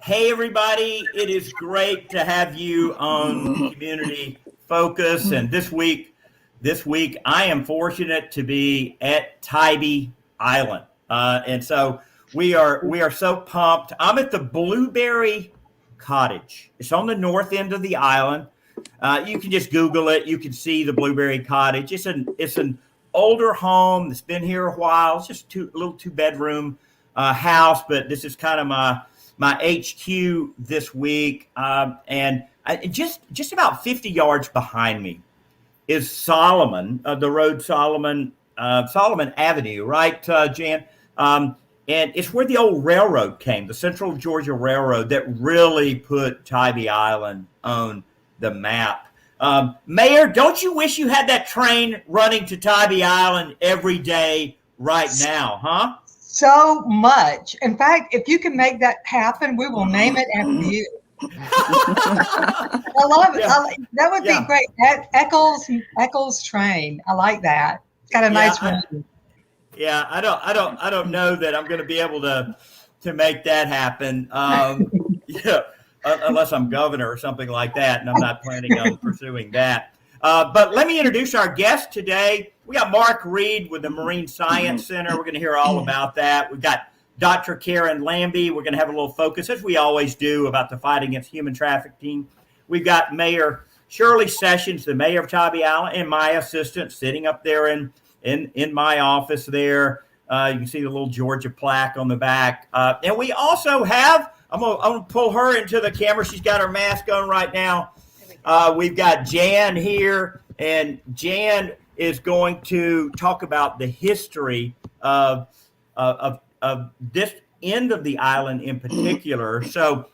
Hey, everybody. It is great to have you on Community Focus. And this week, I am fortunate to be at Tybee Island. And so we are so pumped. I'm at the Blueberry Cottage. It's on the north end of the island. You can just Google it. You can see the Blueberry Cottage. It's an older home that's been here a while. It's just a little two bedroom house, but this is kind of my HQ this week, just about 50 yards behind me is Solomon, the road Solomon Avenue, right, Jan? And it's where the old railroad came, the Central Georgia Railroad that really put Tybee Island on the map. Mayor, don't you wish you had that train running to Tybee Island every day right now, huh? So much. In fact, if you can make that happen, we will name it after you. I love it. Yeah, That would be yeah, great. Echols train. I like that. It's got a yeah. nice ring. Yeah, I don't know that I'm going to be able to make that happen. Yeah, unless I'm governor or something like that, and I'm not planning on pursuing that. But let me introduce our guest today. We got Mark Reed with the Marine Science Center. We're going to hear all about that. We've got Dr. Karen Lambie. We're going to have a little focus, as we always do, about the fight against human trafficking. We've got Mayor Shirley Sessions, the mayor of Tybee Island, and my assistant sitting up there in my office there. You can see the little Georgia plaque on the back. And we also have, I'm gonna pull her into the camera. She's got her mask on right now. We've got Jan here, and Jan is going to talk about the history of this end of the island in particular. So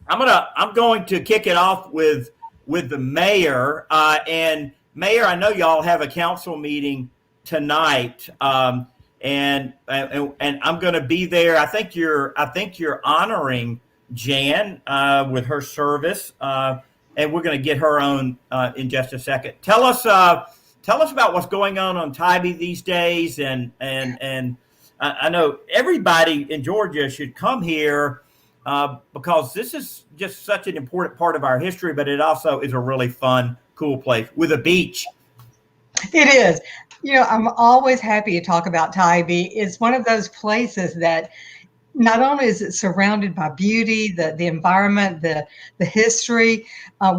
I'm going to kick it off with the mayor. And Mayor, I know y'all have a council meeting tonight, and I'm going to be there. I think you're honoring Jan with her service, and we're going to get her on in just a second. Tell us about what's going on Tybee these days, and I know everybody in Georgia should come here because this is just such an important part of our history, but it also is a really fun, cool place with a beach. It is. I'm always happy to talk about Tybee. It's one of those places that not only is it surrounded by beauty, the environment, the history,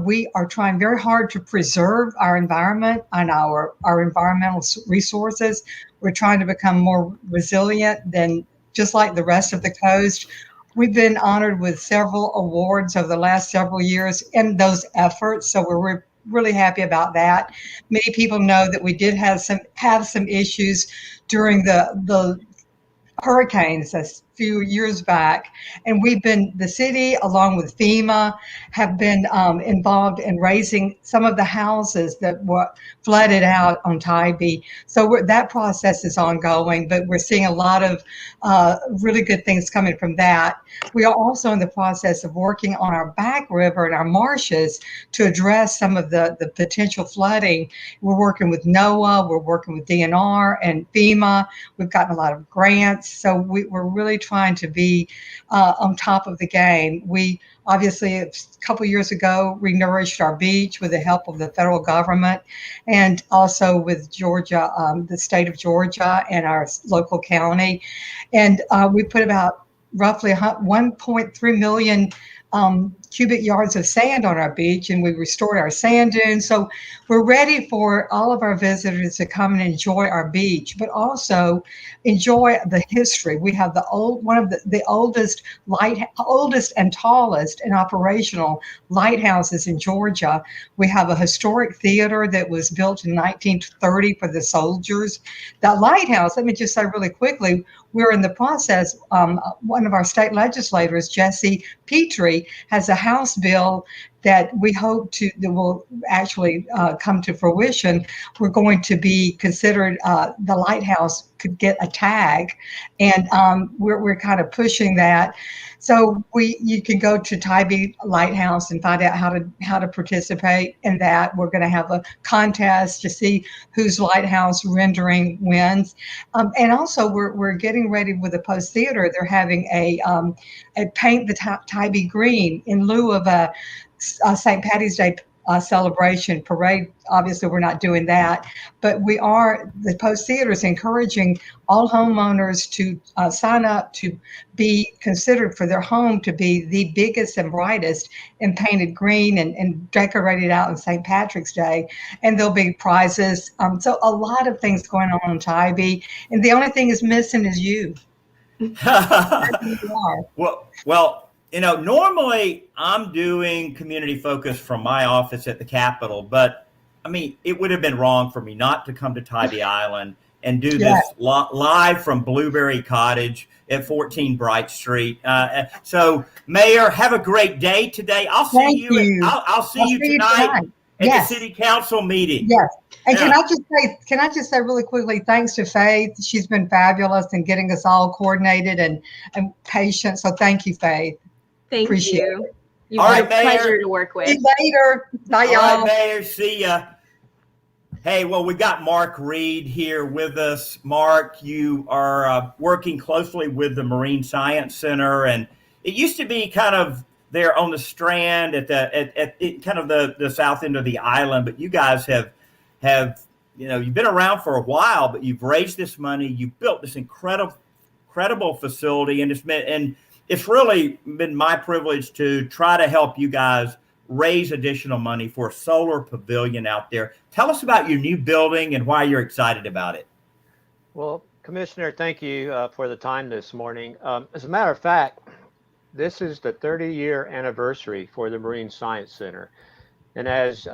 we are trying very hard to preserve our environment and our environmental resources. We're trying to become more resilient than just like the rest of the coast. We've been honored with several awards over the last several years in those efforts, so we're really happy about that. Many people know that we did have some issues during the hurricanes a few years back, and the city along with FEMA have been involved in raising some of the houses that were flooded out on Tybee. So that process is ongoing, but we're seeing a lot of really good things coming from that. We are also in the process of working on our back river and our marshes to address some of the potential flooding. We're working with NOAA, we're working with DNR and FEMA. We've gotten a lot of grants, so we're really trying to be on top of the game. We obviously, a couple of years ago, renourished our beach with the help of the federal government and also with Georgia, the state of Georgia and our local county. And we put about roughly 1.3 million cubic yards of sand on our beach, and we restored our sand dunes. So we're ready for all of our visitors to come and enjoy our beach, but also enjoy the history. We have one of the oldest and tallest and operational lighthouses in Georgia. We have a historic theater that was built in 1930 for the soldiers. That lighthouse, let me just say really quickly, we're in the process, one of our state legislators, Jesse Petrie, has a House bill that we hope that will actually come to fruition. We're going to be considered, the lighthouse could get a tag, and we're kind of pushing that. So you can go to Tybee Lighthouse and find out how to participate in that. We're going to have a contest to see whose lighthouse rendering wins, and also we're getting ready with the Post Theater. They're having a paint the Tybee green in lieu of a St. Patty's Day celebration parade. Obviously, we're not doing that, but the Post Theater is encouraging all homeowners to sign up to be considered for their home to be the biggest and brightest and painted green and decorated out on St. Patrick's Day. And there'll be prizes. So a lot of things going on in Tybee, and the only thing is missing is you. You are. Well, normally I'm doing community focus from my office at the Capitol, but I mean, it would have been wrong for me not to come to Tybee Island and do this live from Blueberry Cottage at 14 Bright Street. So, Mayor, have a great day today. I'll see you. I'll see you tonight at the City Council meeting. Yes. And can I just say really quickly, thanks to Faith. She's been fabulous in getting us all coordinated and patient. So thank you, Faith. Thank Appreciate you. it. You've been a pleasure to work with. See you later. Bye, y'all. All right, Mayor. See ya. Hey, well, we got Mark Reed here with us. Mark, you are working closely with the Marine Science Center, and it used to be kind of there on the Strand at kind of the south end of the island, but you guys have you've been around for a while, but you've raised this money, you've built this incredible facility, and it's really been my privilege to try to help you guys raise additional money for a solar pavilion out there. Tell us about your new building and why you're excited about it. Well, Commissioner, thank you for the time this morning. As a matter of fact, this is the 30-year anniversary for the Marine Science Center. And as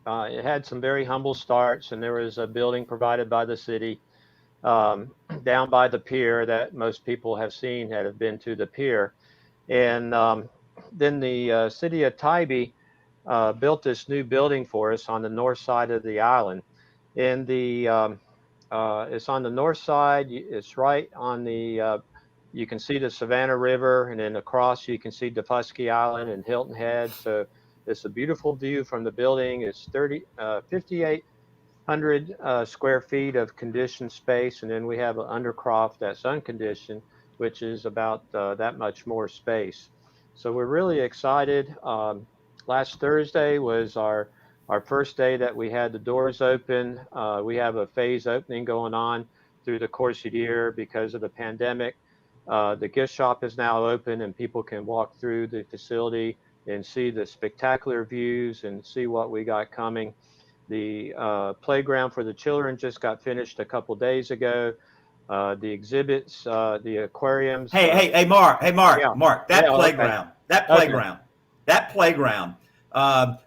it had some very humble starts, and there was a building provided by the city down by the pier that most people have seen that have been to the pier. And then the city of Tybee built this new building for us on the north side of the island. And it's on the north side. It's right on the, you can see the Savannah River, and then across you can see Defusky Island and Hilton Head. So it's a beautiful view from the building. It's 5,800 square feet of conditioned space. And then we have an undercroft that's unconditioned, which is about that much more space. So we're really excited. Last Thursday was our first day that we had the doors open. We have a phase opening going on through the course of the year because of the pandemic. The gift shop is now open, and people can walk through the facility and see the spectacular views and see what we got coming. The playground for the children just got finished a couple days ago. The exhibits, the aquariums. Hey, Mark, Yeah. Mark, that playground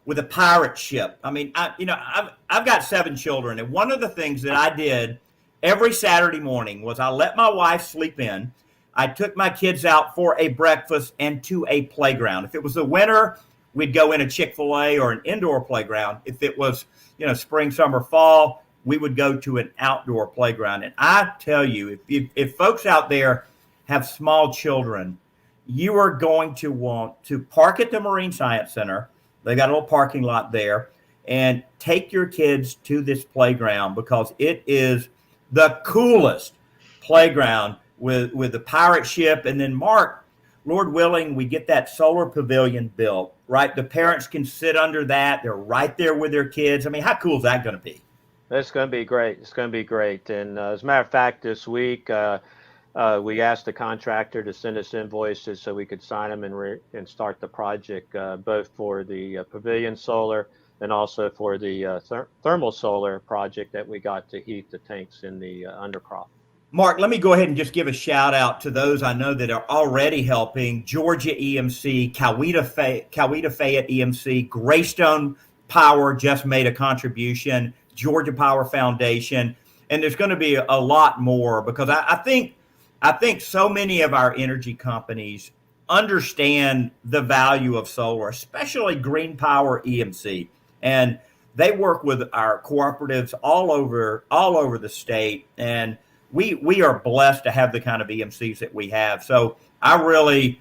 with a pirate ship. I mean, I've got 7 children, and one of the things that I did every Saturday morning was I let my wife sleep in. I took my kids out for a breakfast and to a playground. If it was the winter, we'd go in a Chick-fil-A or an indoor playground. If it was, spring, summer, fall, we would go to an outdoor playground. And I tell you, if folks out there have small children, you are going to want to park at the Marine Science Center. They got a little parking lot there, and take your kids to this playground because it is the coolest playground with the pirate ship. And then, Mark, Lord willing, we get that solar pavilion built, right? The parents can sit under that. They're right there with their kids. I mean, how cool is that going to be? It's going to be great. It's going to be great. And as a matter of fact, this week, we asked the contractor to send us invoices so we could sign them and start the project, both for the pavilion solar and also for the thermal solar project that we got to heat the tanks in the undercroft. Mark, let me go ahead and just give a shout out to those I know that are already helping: Georgia EMC, Coweta Fayette EMC, Greystone Power just made a contribution, Georgia Power Foundation, and there's going to be a lot more because I think so many of our energy companies understand the value of solar, especially Green Power EMC. And they work with our cooperatives all over the state. And we are blessed to have the kind of EMCs that we have. So I really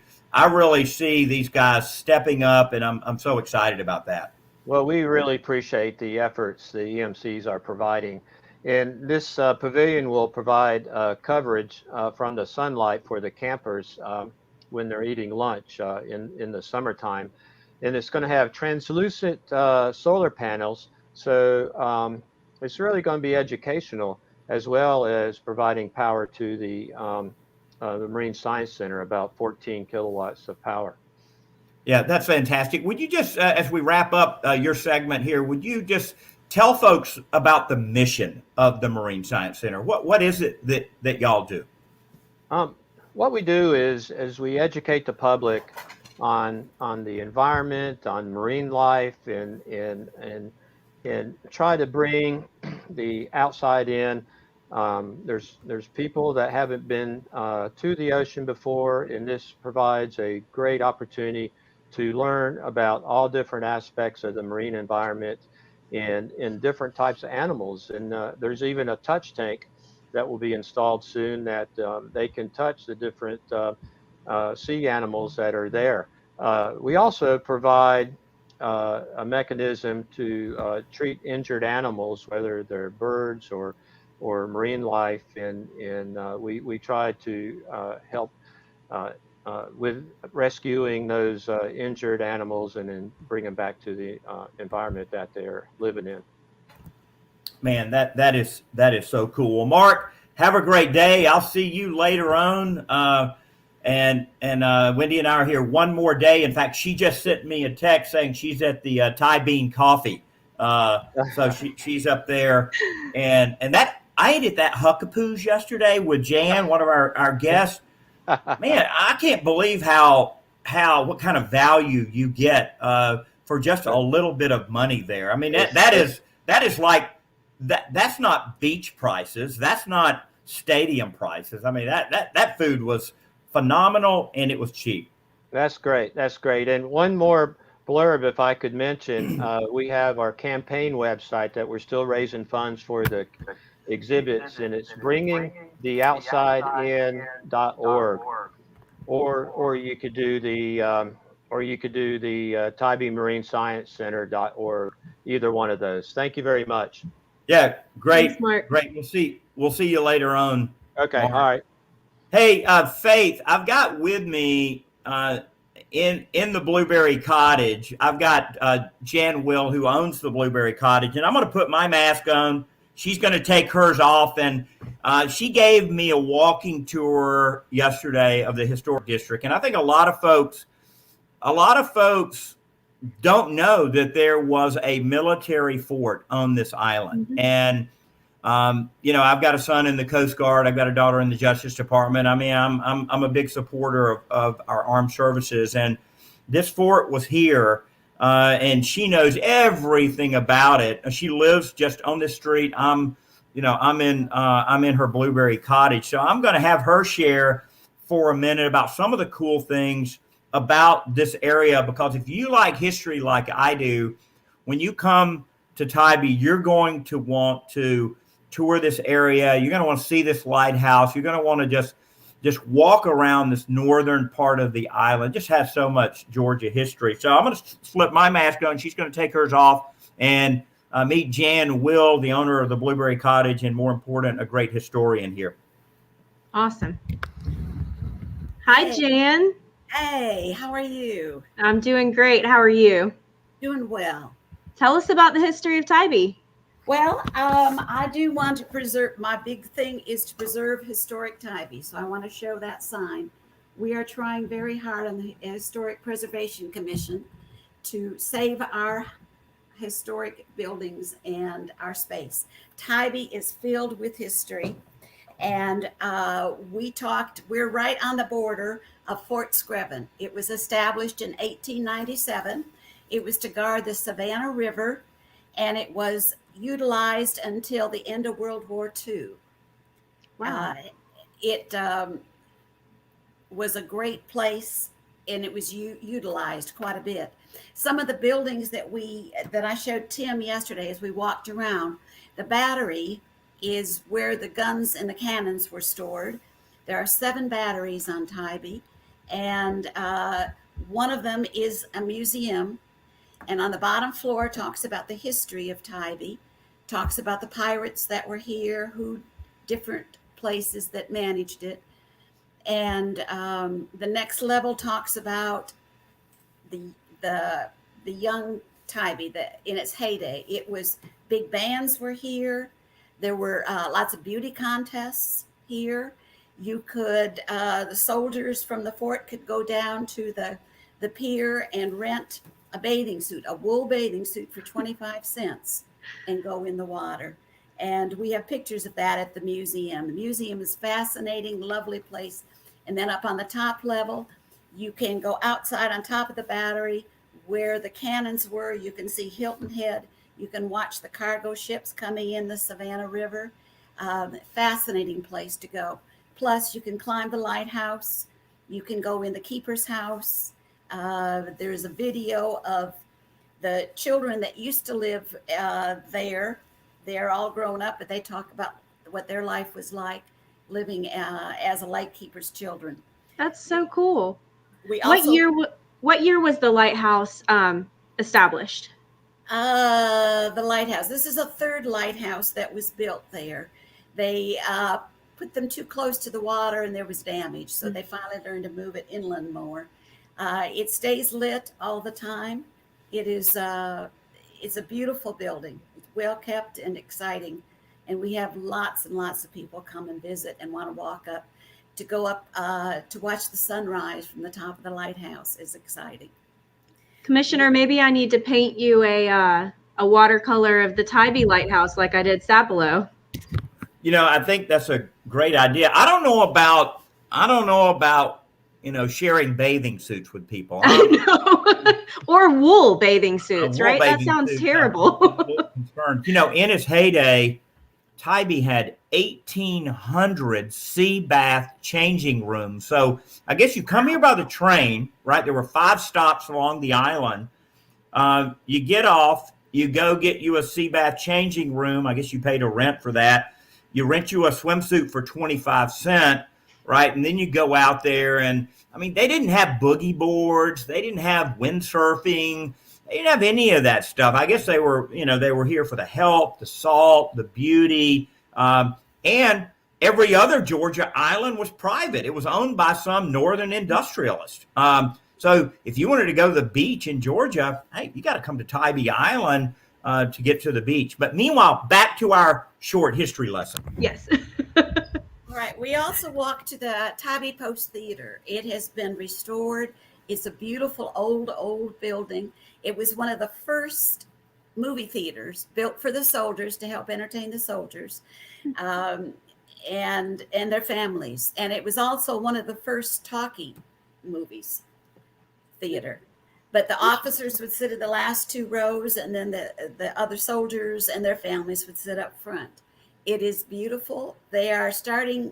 see these guys stepping up, and I'm so excited about that. Well, we really appreciate the efforts the EMCs are providing. And this pavilion will provide coverage from the sunlight for the campers when they're eating lunch in the summertime. And it's going to have translucent solar panels. So it's really going to be educational, as well as providing power to the Marine Science Center, about 14 kilowatts of power. Yeah, that's fantastic. Would you just, as we wrap up your segment here, would you just tell folks about the mission of the Marine Science Center? What is it that y'all do? What we do is we educate the public on the environment, on marine life, and try to bring the outside in. There's people that haven't been to the ocean before, and this provides a great opportunity to learn about all different aspects of the marine environment and different types of animals. And there's even a touch tank that will be installed soon that they can touch the different sea animals that are there. We also provide a mechanism to treat injured animals, whether they're birds or marine life, and we try to help with rescuing those injured animals and then bring them back to the environment that they're living in. Man, that is so cool. Well, Mark, have a great day. I'll see you later on. And Wendy and I are here one more day. In fact, she just sent me a text saying she's at the Tybee Coffee. So she's up there, and that I ate at that Huckapoos yesterday with Jan, one of our guests. Man, I can't believe what kind of value you get for just a little bit of money there. I mean, that is like that's not beach prices. That's not stadium prices. I mean, that food was phenomenal, and it was cheap. That's great. That's great. And one more blurb, if I could mention, we have our campaign website that we're still raising funds for the exhibits, and it's bringingtheoutsidin.org, or you could do the Tybee Marine Science Center.org. Either one of those. Thank you very much. Yeah, great. Thanks, Mark. Great. We'll see you later on. Okay. Mark. All right. Hey, Faith, I've got with me in the Blueberry Cottage, I've got Jan Will, who owns the Blueberry Cottage, and I'm going to put my mask on. She's going to take hers off, and she gave me a walking tour yesterday of the historic district. And I think a lot of folks don't know that there was a military fort on this island. Mm-hmm. And I've got a son in the Coast Guard. I've got a daughter in the Justice Department. I mean, I'm a big supporter of our armed services, and this fort was here, and she knows everything about it. She lives just on this street. I'm in her Blueberry Cottage, so I'm going to have her share for a minute about some of the cool things about this area, because if you like history like I do, when you come to Tybee, you're going to want to tour this area. You're going to want to see this lighthouse. You're going to want to just walk around this northern part of the island. Just has so much Georgia history. So I'm going to slip my mask on. She's going to take hers off and meet Jan Will, the owner of the Blueberry Cottage, and more important, a great historian here. Awesome. Hi, Jan. Hey, how are you? I'm doing great. How are you? Doing well. Tell us about the history of Tybee. Well, I do want to preserve, my big thing is to preserve historic Tybee. So I want to show that sign. We are trying very hard on the Historic Preservation Commission to save our historic buildings and our space. Tybee is filled with history. And we're right on the border of Fort Screven. It was established in 1897. It was to guard the Savannah River, and it was utilized until the end of World War II. Wow. It was a great place and it was utilized quite a bit. Some of the buildings that I showed Tim yesterday as we walked around, the battery is where the guns and the cannons were stored. There are 7 batteries on Tybee, and one of them is a museum. And on the bottom floor talks about the history of Tybee, talks about the pirates that were here, who different places that managed it. And the next level talks about the young Tybee that in its heyday. It was big bands were here. There were lots of beauty contests here. You could the soldiers from the fort could go down to the pier and rent a bathing suit, a wool bathing suit for 25 cents, and go in the water. And we have pictures of that at the museum. The museum is fascinating, lovely place. And then up on the top level, you can go outside on top of the battery where the cannons were. You can see Hilton Head. You can watch the cargo ships coming in the Savannah River. Fascinating place to go. Plus, you can climb the lighthouse. You can go in the keeper's house. There's a video of the children that used to live there. They're all grown up, but they talk about what their life was like living as a lightkeeper's children. That's so cool. We also, what year was the lighthouse established? The lighthouse. This is a 3rd lighthouse that was built there. They put them too close to the water and there was damage, so they finally learned to move it inland more. It stays lit all the time. It's a beautiful building. It's well kept and exciting, and we have lots and lots of people come and visit and want to walk up, to go up to watch the sunrise from the top of the lighthouse. Is exciting. Commissioner, maybe I need to paint you a watercolor of the Tybee Lighthouse like I did Sapelo. I think that's a great idea. I don't know about sharing bathing suits with people. I know. Or wool bathing suits, right? That sounds terrible. In its heyday, Tybee had 1,800 sea bath changing rooms. So I guess you come here by the train, right? There were 5 stops along the island. You get off, you go get you a sea bath changing room. I guess you paid a rent for that. You rent you a swimsuit for 25 cents, right? And then you go out there and, they didn't have boogie boards. They didn't have windsurfing. They didn't have any of that stuff. I guess they were here for the health, the salt, the beauty, and every other Georgia island was private. It was owned by some northern industrialist. So if you wanted to go to the beach in Georgia, hey, you got to come to Tybee Island to get to the beach. But meanwhile, back to our short history lesson. Yes. All right. We also walked to the Tybee Post Theater. It has been restored. It's a beautiful old building. It was one of the first movie theaters built for the soldiers to help entertain the soldiers and their families. And it was also one of the first talkie movies theater. But the officers would sit in the last 2 rows, and then the other soldiers and their families would sit up front. It is beautiful. They are starting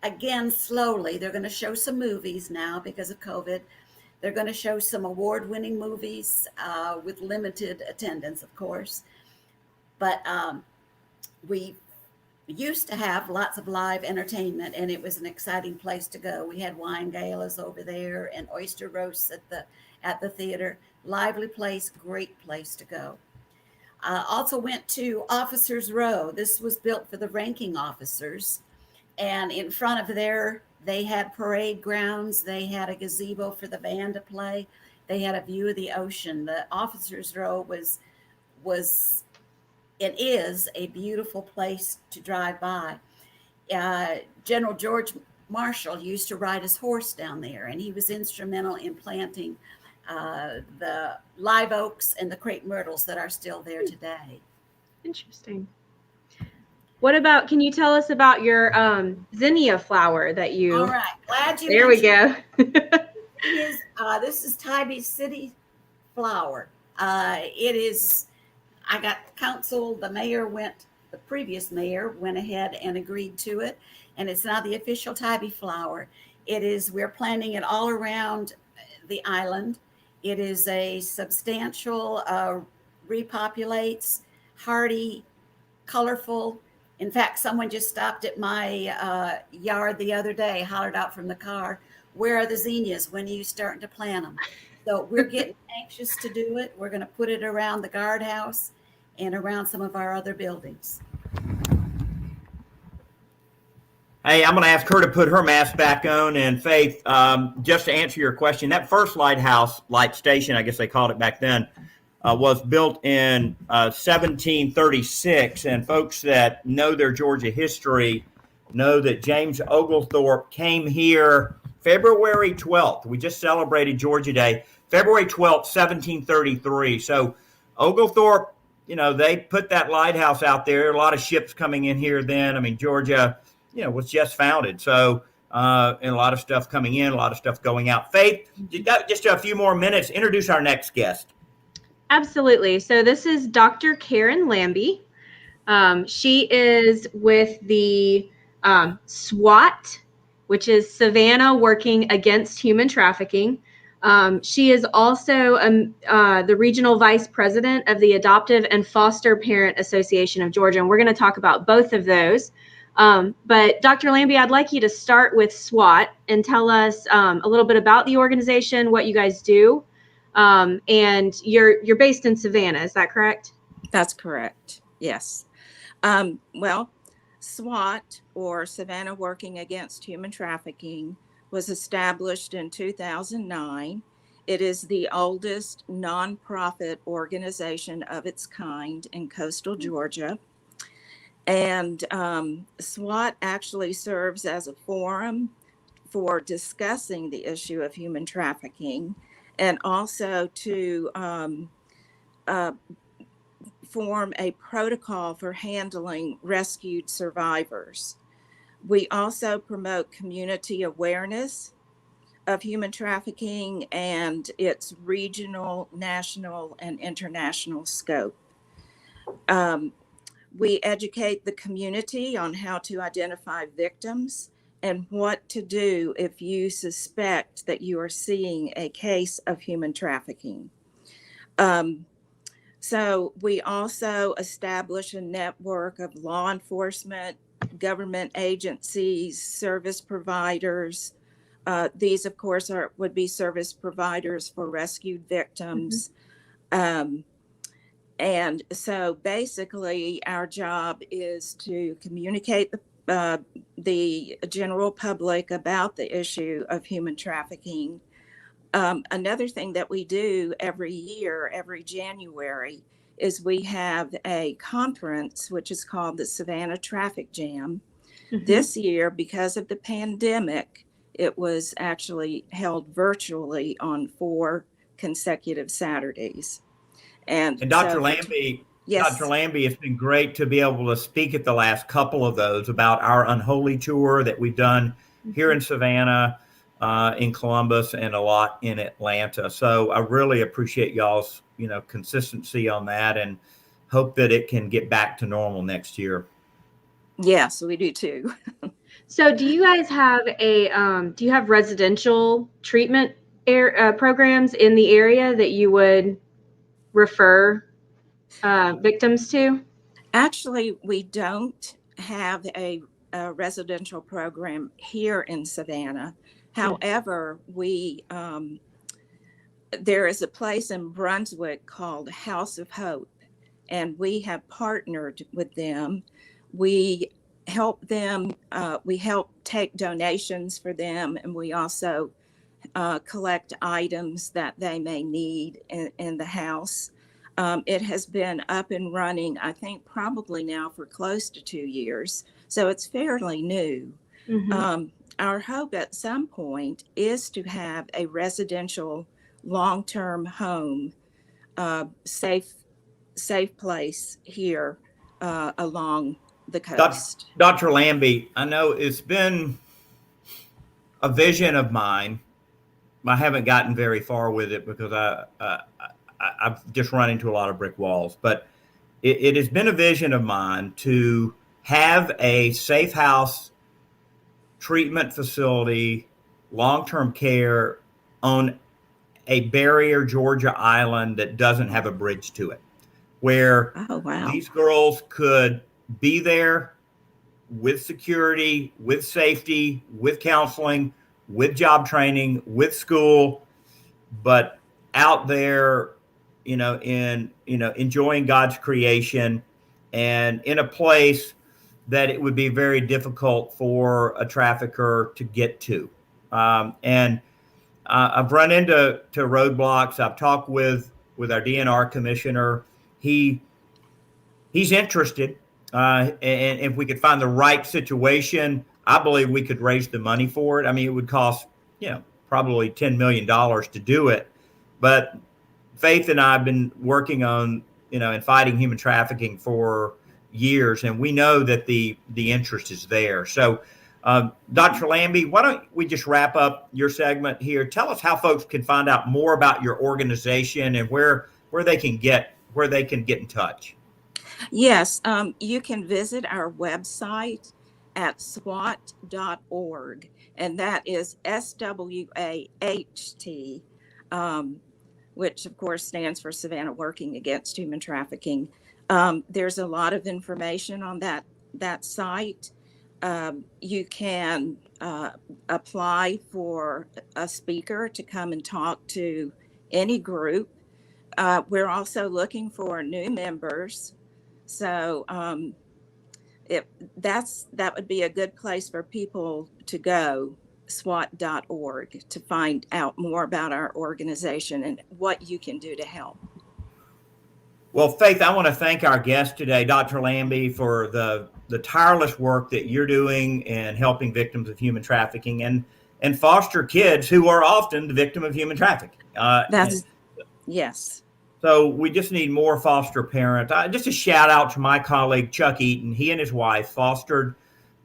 again slowly. They're going to show some movies now because of COVID. They're going to show some award-winning movies with limited attendance, of course. But we used to have lots of live entertainment, and it was an exciting place to go. We had wine galas over there and oyster roasts at the theater. Lively place, great place to go. Also went to Officers Row. This was built for the ranking officers. And in front of there, they had parade grounds. They had a gazebo for the band to play. They had a view of the ocean. The Officers Row was and is a beautiful place to drive by. General George Marshall used to ride his horse down there, and he was instrumental in planting the live oaks and the crepe myrtles that are still there today. Interesting. What about, can you tell us about your zinnia flower that you... All right, glad you There we go. This is Tybee City flower. It is, I got council, the previous mayor went ahead and agreed to it, and it's now the official Tybee flower. We're planting it all around the island. It is a substantial, repopulates, hardy, colorful. In fact, someone just stopped at my yard the other day, hollered out from the car, "Where are the zinnias? When are you starting to plant them?" So we're getting anxious to do it. We're going to put it around the guardhouse and around some of our other buildings. Hey, I'm going to ask her to put her mask back on. And Faith, just to answer your question, that first lighthouse, light station, I guess they called it back then, was built in 1736. And folks that know their Georgia history know that James Oglethorpe came here February 12th. We just celebrated Georgia Day, February 12th, 1733. So Oglethorpe, they put that lighthouse out there. A lot of ships coming in here then. I mean, Georgia, was just founded. So, and a lot of stuff coming in, a lot of stuff going out. Faith, you got just a few more minutes. Introduce our next guest. Absolutely. So this is Dr. Karen Lambie. She is with the SWAT, which is Savannah Working Against Human Trafficking. She is also the regional vice president of the Adoptive and Foster Parent Association of Georgia, and we're going to talk about both of those. But Dr. Lambie, I'd like you to start with SWAT and tell us a little bit about the organization, what you guys do, and you're based in Savannah. Is that correct? That's correct. Yes. Well, SWAT, or Savannah Working Against Human Trafficking, was established in 2009. It is the oldest nonprofit organization of its kind in coastal Georgia. And SWAT actually serves as a forum for discussing the issue of human trafficking, and also to form a protocol for handling rescued survivors. We also promote community awareness of human trafficking and its regional, national, and international scope. We educate the community on how to identify victims and what to do if you suspect that you are seeing a case of human trafficking. So we also establish a network of law enforcement, government agencies, service providers. These, of course, would be service providers for rescued victims. Mm-hmm. And so basically our job is to communicate the general public about the issue of human trafficking. Another thing that we do every year, every January, is we have a conference which is called the Savannah Traffic Jam. Mm-hmm. This year, because of the pandemic, it was actually held virtually on 4 consecutive Saturdays. And Dr. Lambie, yes. Dr. Lambie, it's been great to be able to speak at the last couple of those about our Unholy Tour that we've done here in Savannah, in Columbus, and a lot in Atlanta. So I really appreciate y'all's, consistency on that, and hope that it can get back to normal next year. Yes, we do too. So do you guys have do you have residential treatment programs in the area that you would refer victims to? Actually, we don't have a residential program here in Savannah. However, there is a place in Brunswick called House of Hope, and we have partnered with them. We help them, we help take donations for them, and we also collect items that they may need in the house. It has been up and running, I think, probably now for close to 2 years. So it's fairly new. Mm-hmm. Our hope at some point is to have a residential long-term home, safe place here along the coast. Dr. Lambie, I know it's been a vision of mine. I haven't gotten very far with it because I've just run into a lot of brick walls, but it has been a vision of mine to have a safe house treatment facility, long-term care on a barrier, Georgia island that doesn't have a bridge to it, where Oh, wow. these girls could be there with security, with safety, with counseling, with job training, with school, but out there, enjoying God's creation and in a place that it would be very difficult for a trafficker to get to. And I've run into roadblocks. I've talked with our DNR commissioner. He's interested, and if we could find the right situation, I believe we could raise the money for it. I mean, it would cost, probably $10 million to do it. But Faith and I have been working on, and fighting human trafficking for years, and we know that the interest is there. So, Dr. Lambie, why don't we just wrap up your segment here? Tell us how folks can find out more about your organization and where they can get in touch. Yes, you can visit our website at swat.org, and that is SWAHT, which of course stands for Savannah Working Against Human Trafficking. There's a lot of information on that site. You can apply for a speaker to come and talk to any group. We're also looking for new members. So that would be a good place for people to go, swat.org, to find out more about our organization and what you can do to help. Well, Faith, I want to thank our guest today, Dr. Lambie, for the tireless work that you're doing in helping victims of human trafficking and foster kids who are often the victim of human trafficking. Yes. So we just need more foster parents. Just a shout out to my colleague, Chuck Eaton. He and his wife fostered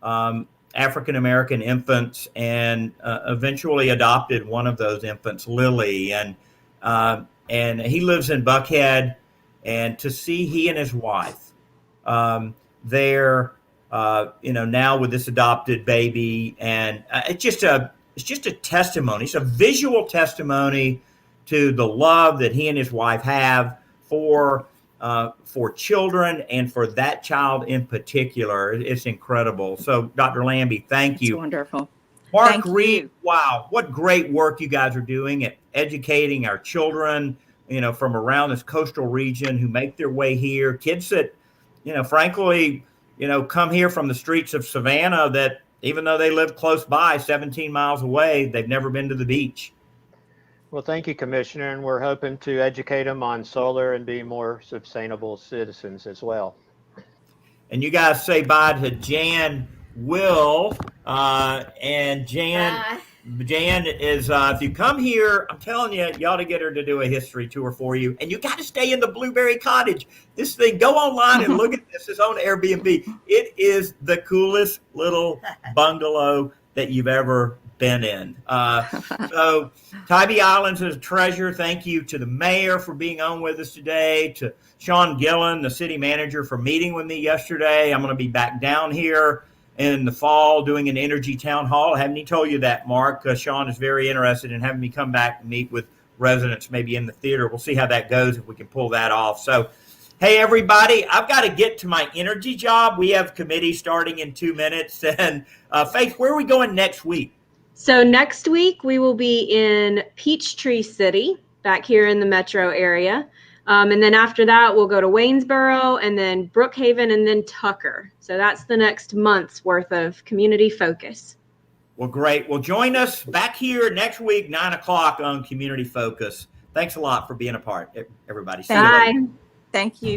African-American infants and eventually adopted one of those infants, Lily. And he lives in Buckhead. And to see he and his wife there, now with this adopted baby, and it's just a testimony. It's a visual testimony to the love that he and his wife have for children and for that child in particular. It's incredible. So, Dr. Lambie, thank you. It's wonderful. Mark Reed, wow, what great work you guys are doing at educating our children, from around this coastal region who make their way here. Kids that, frankly, come here from the streets of Savannah that even though they live close by, 17 miles away, they've never been to the beach. Well, thank you, Commissioner, and we're hoping to educate them on solar and be more sustainable citizens as well. And you guys say bye to Jan Will, and Jan is, if you come here, I'm telling you, you ought to get her to do a history tour for you. And you got to stay in the Blueberry Cottage. This thing, go online and look at this. It's on Airbnb. It is the coolest little bungalow that you've ever been in. So Tybee Island's a treasure. Thank you to the mayor for being on with us today, to Sean Gillen, the city manager, for meeting with me yesterday. I'm going to be back down here in the fall doing an energy town hall. Haven't he told you that, Mark? Sean is very interested in having me come back and meet with residents, maybe in the theater. We'll see how that goes, if we can pull that off. So, hey, everybody, I've got to get to my energy job. We have committee starting in 2 minutes. And Faith, where are we going next week? So next week we will be in Peachtree City, back here in the metro area. And then after that, we'll go to Waynesboro and then Brookhaven and then Tucker. So that's the next month's worth of community focus. Well, great. Well, join us back here next week, 9 o'clock on Community Focus. Thanks a lot for being a part, everybody. See you later. Bye. Thank you.